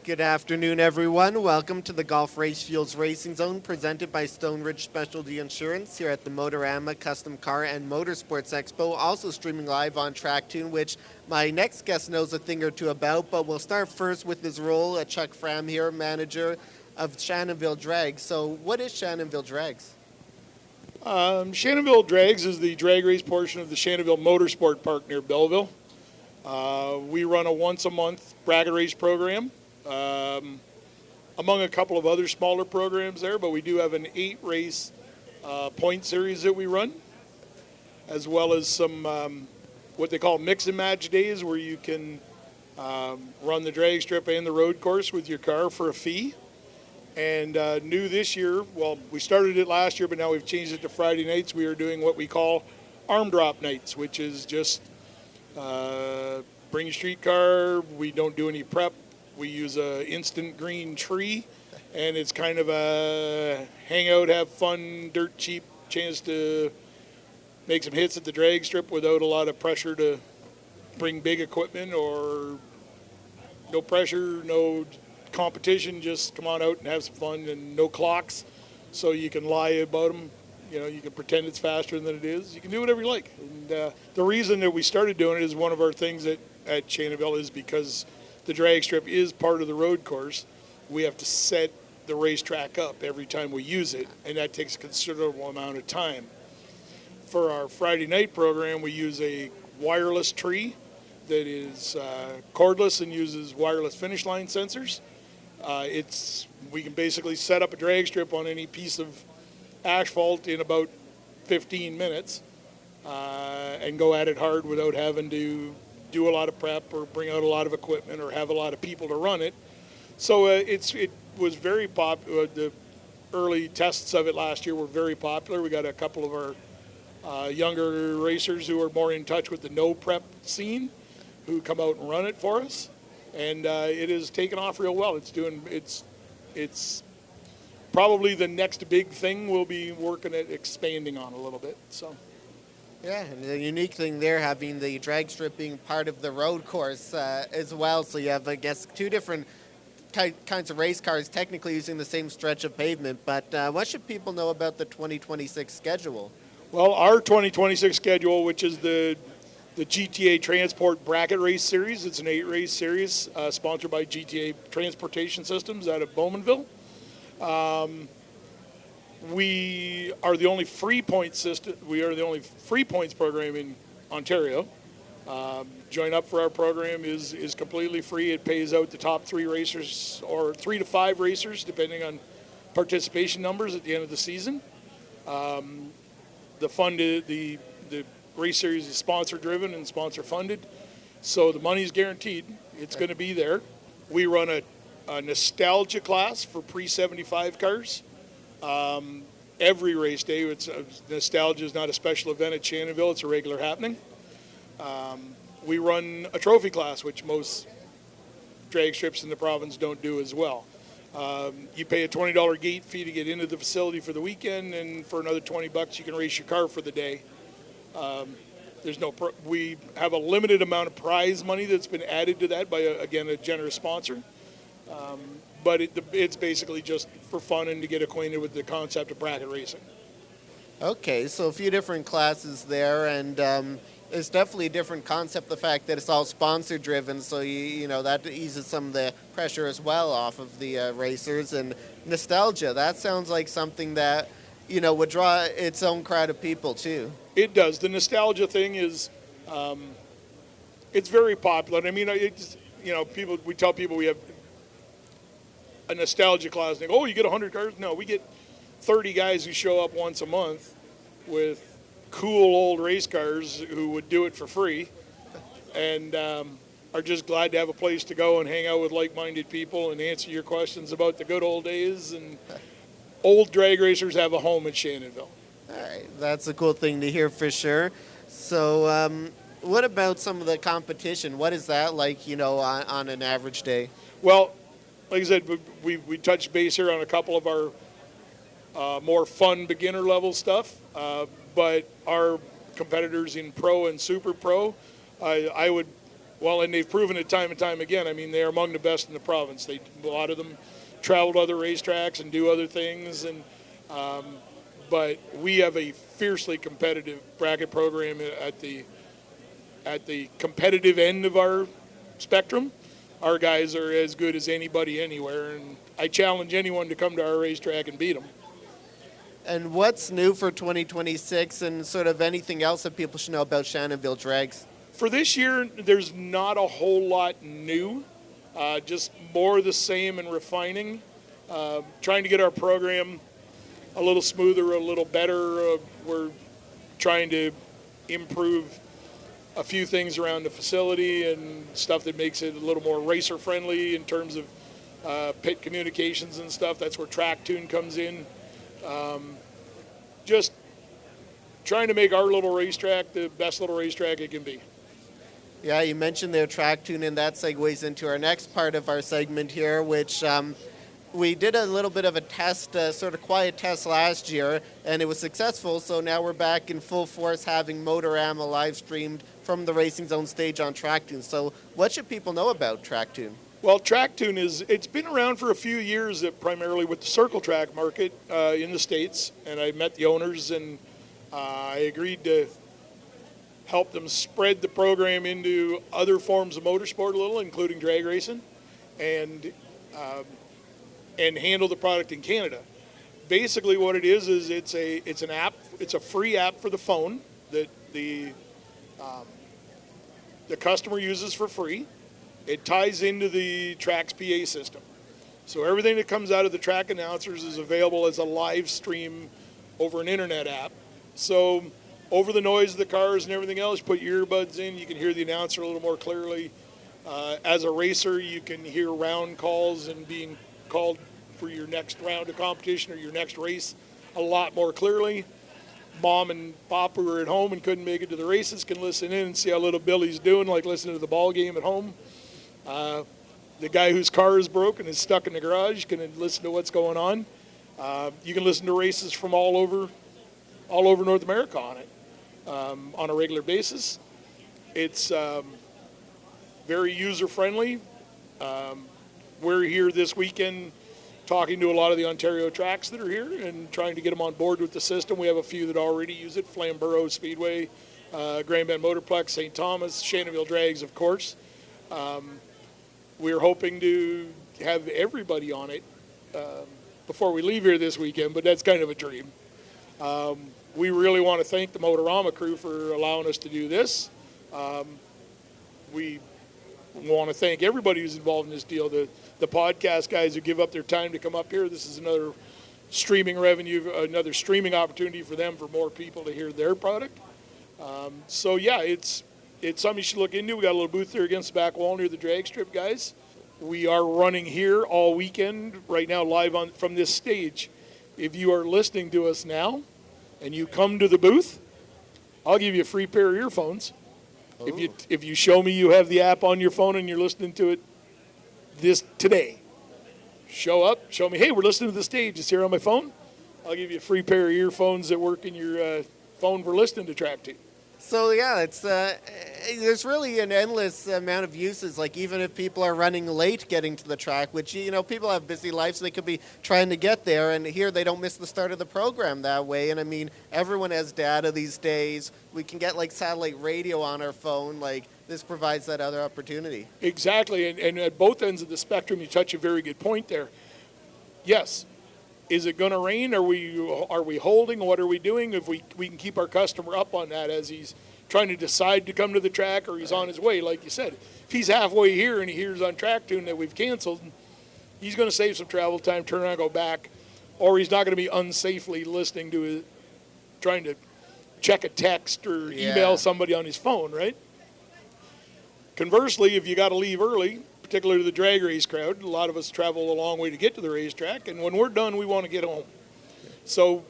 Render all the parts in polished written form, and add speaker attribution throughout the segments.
Speaker 1: Good afternoon, everyone. Welcome to the Golf Race Fuels Racing Zone presented by Stone Ridge Specialty Insurance here at the Motorama Custom Car and Motorsports Expo, also streaming live on TrackTune, which my next guest knows a thing or two about, but we'll start first with his role at Chuck Fram here, manager of Shannonville Drags. So what is Shannonville Drags?
Speaker 2: Shannonville Drags is the drag race portion of the Shannonville Motorsport Park near Belleville. We run a once-a-month bracket race program. Among a couple of other smaller programs there, but we do have an 8-race point series that we run, as well as some what they call mix and match days where you can run the drag strip and the road course with your car for a fee. And new this year, well, we started it last year, but now we've changed it to Friday nights. We are doing what we call arm drop nights, which is just bring your street car. We don't do any prep. We use a instant green tree, and it's kind of a hangout, have fun, dirt cheap chance to make some hits at the drag strip without a lot of pressure to bring big equipment, or no pressure, no competition, just come on out and have some fun, and no clocks, so you can lie about them. You know, you can pretend it's faster than it is. You can do whatever you like. And the reason that we started doing it is one of our things at Shannonville is because the drag strip is part of the road course. We have to set the racetrack up every time we use it, and that takes a considerable amount of time. For our Friday night program, we use a wireless tree that is cordless and uses wireless finish line sensors. We can basically set up a drag strip on any piece of asphalt in about 15 minutes and go at it hard without having to do a lot of prep or bring out a lot of equipment or have a lot of people to run it. So it was very popular. The early tests of it last year were very popular. We got a couple of our younger racers who are more in touch with the no prep scene who come out and run it for us, and it has taken off real well. It's probably the next big thing we'll be working at expanding on a little bit. So.
Speaker 1: Yeah, and the unique thing there, having the drag strip being part of the road course as well. So you have, I guess, two different kinds of race cars technically using the same stretch of pavement. But what should people know about the 2026 schedule?
Speaker 2: Well, our 2026 schedule, which is the GTA Transport Bracket Race Series, it's an 8-race series sponsored by GTA Transportation Systems out of Bowmanville. We are the only free point system. We are the only free points program in Ontario. Join up for our program is completely free. It pays out the top 3 racers or 3 to 5 racers, depending on participation numbers at the end of the season. The race series is sponsor driven and sponsor funded, so the money is guaranteed. It's going to be there. We run a nostalgia class for pre-75 cars. Every race day. Nostalgia is not a special event at Shannonville. It's a regular happening. We run a trophy class, which most drag strips in the province don't do as well. You pay a $20 gate fee to get into the facility for the weekend, and for another $20 you can race your car for the day. We have a limited amount of prize money that's been added to that by, a generous sponsor. But it's basically just for fun and to get acquainted with the concept of bracket racing.
Speaker 1: Okay, so a few different classes there, and it's definitely a different concept, the fact that it's all sponsor driven, so you know that eases some of the pressure as well off of the racers. And nostalgia, that sounds like something that would draw its own crowd of people too.
Speaker 2: It does. The nostalgia thing is it's very popular. I mean, we tell people we have a nostalgia class, and they go, oh, you get 100 cars? No, we get 30 guys who show up once a month with cool old race cars who would do it for free and are just glad to have a place to go and hang out with like-minded people and answer your questions about the good old days. And old drag racers have a home at Shannonville.
Speaker 1: All right, that's a cool thing to hear for sure. So what about some of the competition? What is that like, on an average day?
Speaker 2: Well, like I said, we touched base here on a couple of our more fun beginner level stuff, but our competitors in pro and super pro, I would Well, and they've proven it time and time again. I mean, they are among the best in the province. A lot of them travel to other racetracks and do other things, and but we have a fiercely competitive bracket program at the competitive end of our spectrum. Our guys are as good as anybody anywhere, and I challenge anyone to come to our racetrack and beat them.
Speaker 1: And what's new for 2026 and sort of anything else that people should know about Shannonville Drags?
Speaker 2: For this year, there's not a whole lot new, just more of the same and refining. Trying to get our program a little smoother, a little better. We're trying to improve a few things around the facility and stuff that makes it a little more racer friendly in terms of pit communications and stuff. That's where TrackTune comes in. Just trying to make our little racetrack the best little racetrack it can be.
Speaker 1: Yeah, you mentioned their TrackTune, and that segues into our next part of our segment here, which we did a little bit of a test, sort of quiet test last year, and it was successful. So now we're back in full force having Motorama live streamed from the Racing Zone stage on TrackTune. So what should people know about TrackTune?
Speaker 2: Well, TrackTune it's been around for a few years, primarily with the circle track market in the States, and I met the owners, and I agreed to help them spread the program into other forms of motorsport a little, including drag racing, and handle the product in Canada. Basically what it is it's an app, it's a free app for the phone that the customer uses for free. It ties into the track's PA system. So everything that comes out of the track announcers is available as a live stream over an internet app. So over the noise of the cars and everything else, put your earbuds in, you can hear the announcer a little more clearly. As a racer, you can hear round calls and being called for your next round of competition or your next race a lot more clearly. Mom and Pop who are at home and couldn't make it to the races can listen in and see how little Billy's doing, like listening to the ball game at home. The guy whose car is broken is stuck in the garage can listen to what's going on. You can listen to races from all over North America on it on a regular basis. It's very user-friendly. We're here this weekend talking to a lot of the Ontario tracks that are here and trying to get them on board with the system. We have a few that already use it: Flamborough Speedway, Grand Bend Motorplex, St. Thomas, Shannonville Drags, of course. We're hoping to have everybody on it before we leave here this weekend, but that's kind of a dream. We really want to thank the Motorama crew for allowing us to do this. We want to thank everybody who's involved in this deal. The podcast guys who give up their time to come up here. This is another streaming revenue, another streaming opportunity for them, for more people to hear their product. So yeah, it's something you should look into. We got a little booth there against the back wall near the drag strip, guys. We are running here all weekend right now live from this stage. If you are listening to us now and you come to the booth, I'll give you a free pair of earphones. Oh. If you show me you have the app on your phone and you're listening to it today, show up, show me, hey, we're listening to the stage. It's here on my phone. I'll give you a free pair of earphones that work in your phone for listening to TrackTune.
Speaker 1: So yeah, it's there's really an endless amount of uses. Like even if people are running late getting to the track, which people have busy lives, so they could be trying to get there, and here they don't miss the start of the program that way. And I mean, everyone has data these days. We can get like satellite radio on our phone. Like this provides that other opportunity. Exactly,
Speaker 2: and at both ends of the spectrum, you touch a very good point there. Yes. Is it going to rain? Are we holding? What are we doing? If we can keep our customer up on that as he's trying to decide to come to the track or he's on his way, like you said. If he's halfway here and he hears on TrackTune that we've canceled, he's going to save some travel time, turn around, go back, or he's not going to be unsafely listening to it, trying to check a text or email somebody on his phone, right? Conversely, if you got to leave early, particularly the drag race crowd, a lot of us travel a long way to get to the racetrack, and when we're done, we want to get home. So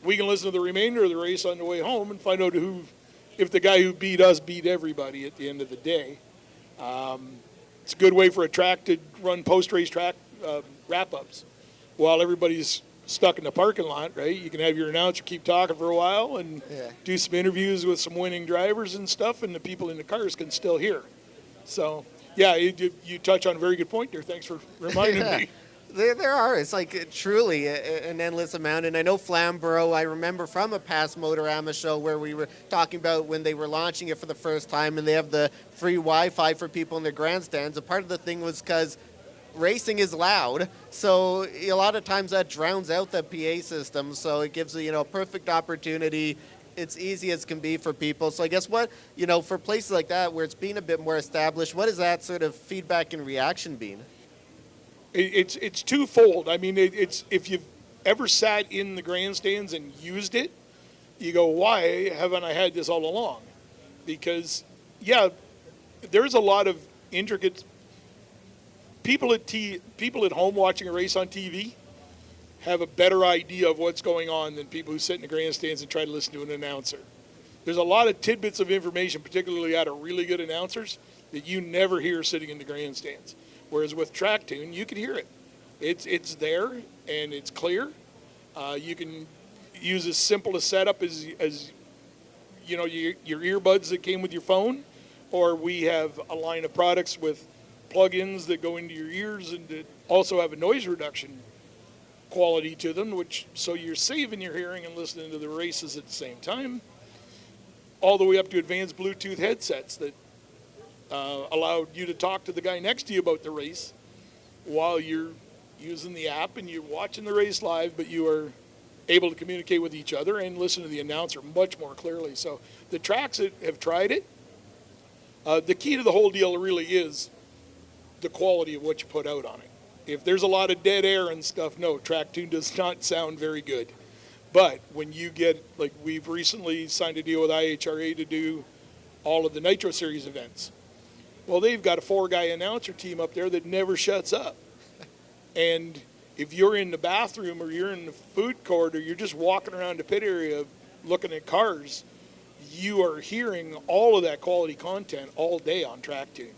Speaker 2: we can listen to the remainder of the race on the way home and find out if the guy who beat us beat everybody at the end of the day. It's a good way for a track to run post-race track wrap-ups while everybody's stuck in the parking lot, right? You can have your announcer keep talking for a while and do some interviews with some winning drivers and stuff, and the people in the cars can still hear. So, yeah, you touch on a very good point there. Thanks for reminding me.
Speaker 1: There are. It's like truly an endless amount. And I know Flamborough, I remember from a past Motorama show where we were talking about when they were launching it for the first time and they have the free Wi-Fi for people in their grandstands. A part of the thing was because racing is loud, so a lot of times that drowns out the PA system. So it gives a perfect opportunity. It's easy as can be for people. So I guess for places like that where it's been a bit more established, what has that sort of feedback and reaction been?
Speaker 2: It's twofold. I mean, it's if you've ever sat in the grandstands and used it, you go, why haven't I had this all along? Because, yeah, there's a lot of intricate people at home watching a race on TV have a better idea of what's going on than people who sit in the grandstands and try to listen to an announcer. There's a lot of tidbits of information, particularly out of really good announcers, that you never hear sitting in the grandstands. Whereas with TrackTune, you can hear it. It's there and it's clear. You can use as simple a setup as your earbuds that came with your phone, or we have a line of products with plug-ins that go into your ears and that also have a noise reduction quality to them, so you're saving your hearing and listening to the races at the same time, all the way up to advanced Bluetooth headsets that allowed you to talk to the guy next to you about the race while you're using the app and you're watching the race live, but you are able to communicate with each other and listen to the announcer much more clearly. So the tracks that have tried it, the key to the whole deal really is the quality of what you put out on it. If there's a lot of dead air and stuff, no, TrackTune does not sound very good. But when you get, like we've recently signed a deal with IHRA to do all of the Nitro Series events. Well, they've got a 4-guy announcer team up there that never shuts up. And if you're in the bathroom or you're in the food court or you're just walking around the pit area looking at cars, you are hearing all of that quality content all day on TrackTune.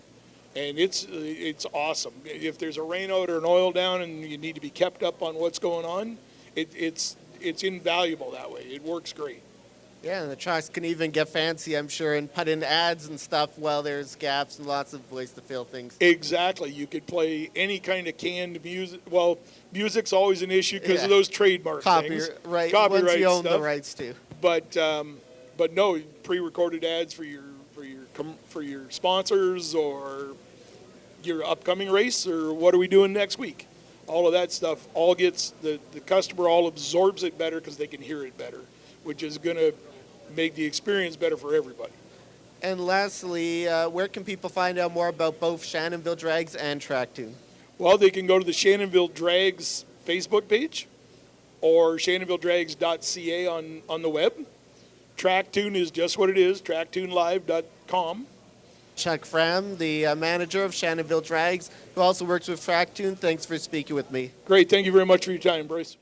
Speaker 2: And it's awesome. If there's a rainout or an oil down and you need to be kept up on what's going on, it's invaluable that way. It works great.
Speaker 1: Yeah, and the tracks can even get fancy, I'm sure, and put in ads and stuff while there's gaps and lots of voice to fill things.
Speaker 2: Exactly. You could play any kind of canned music. Well, music's always an issue because of those trademark things.
Speaker 1: Right.
Speaker 2: Copyright
Speaker 1: once you own
Speaker 2: stuff.
Speaker 1: the rights to.
Speaker 2: But no, pre-recorded ads for your sponsors or your upcoming race or what are we doing next week. All of that stuff all gets, the customer all absorbs it better because they can hear it better, which is going to make the experience better for everybody.
Speaker 1: And lastly, where can people find out more about both Shannonville Drags and TrackTune?
Speaker 2: Well, they can go to the Shannonville Drags Facebook page or shannonvilledrags.ca on the web. TrackTune is just what it is, tracktunelive.com.
Speaker 1: Chuck Fram, the manager of Shannonville Drags, who also works with TrackTune. Thanks for speaking with me.
Speaker 2: Great. Thank you very much for your time, Bryce.